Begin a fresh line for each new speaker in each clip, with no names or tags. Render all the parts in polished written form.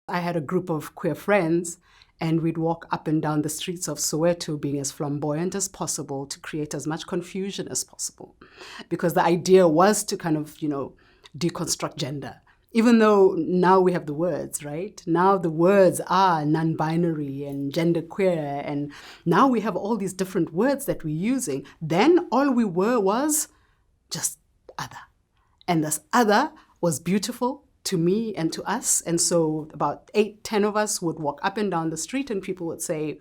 I had a group of queer friends, and we'd walk up and down the streets of Soweto being as flamboyant as possible to create as much confusion as possible. Because the idea was to kind of, deconstruct gender. Even though now we have the words, right? Now the words are non-binary and genderqueer, and now we have all these different words that we're using. Then all we were was just other. And this other was beautiful to me and to us. And so about 8, 10 of us would walk up and down the street and people would say,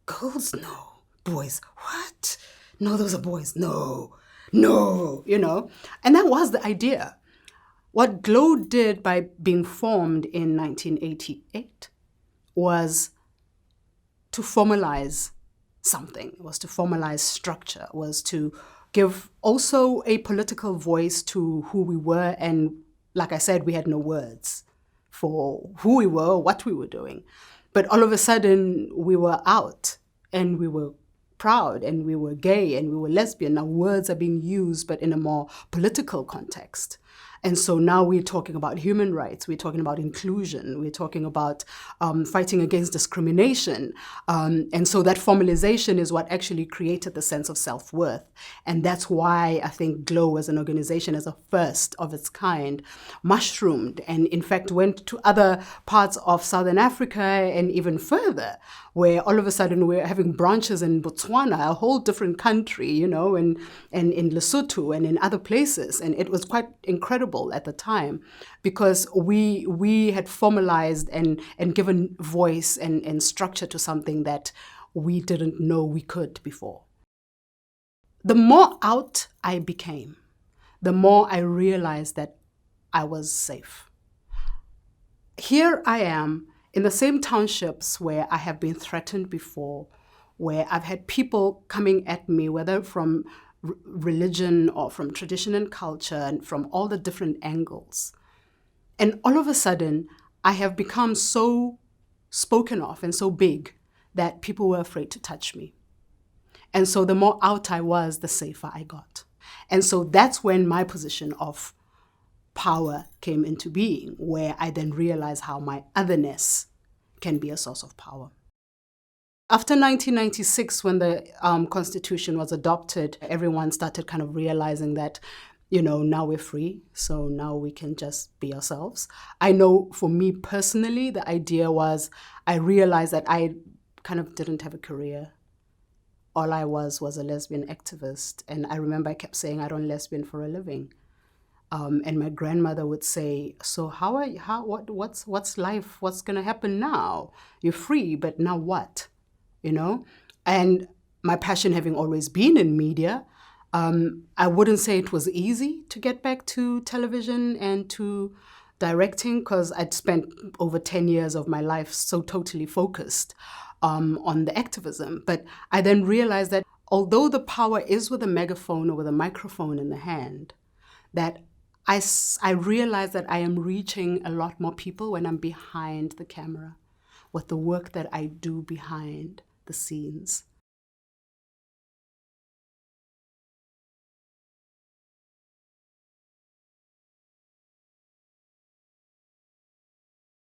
girls, no. Boys, what? No, those are boys. No, And that was the idea. What GLOW did by being formed in 1988 was to formalize something, was to formalize structure, was to give also a political voice to who we were. And like I said, we had no words for who we were, what we were doing. But all of a sudden, we were out and we were proud and we were gay and we were lesbian. Now words are being used, but in a more political context. And so now we're talking about human rights, we're talking about inclusion, we're talking about fighting against discrimination. And so that formalization is what actually created the sense of self-worth. And that's why I think GLOW as an organization, as a first of its kind, mushroomed and in fact went to other parts of Southern Africa and even further, where all of a sudden we're having branches in Botswana, a whole different country, and in Lesotho and in other places. And it was quite incredible at the time because we had formalized and given voice and structure to something that we didn't know we could before. The more out I became, the more I realized that I was safe. Here I am in the same townships where I have been threatened before, where I've had people coming at me, whether from religion or from tradition and culture and from all the different angles. And all of a sudden, I have become so spoken of and so big that people were afraid to touch me. And so the more out I was, the safer I got. And so that's when my position of power came into being, where I then realized how my otherness can be a source of power. After 1996, when the Constitution was adopted, everyone started kind of realizing that, now we're free, so now we can just be ourselves. I know for me personally, the idea was I realized that I kind of didn't have a career. All I was a lesbian activist. And I remember I kept saying, I don't lesbian for a living. And my grandmother would say, so what's life? What's going to happen now? You're free, but now what? And my passion having always been in media, I wouldn't say it was easy to get back to television and to directing because I'd spent over 10 years of my life so totally focused on the activism. But I then realized that although the power is with a megaphone or with a microphone in the hand, that I realized that I am reaching a lot more people when I'm behind the camera with the work that I do behind the scenes.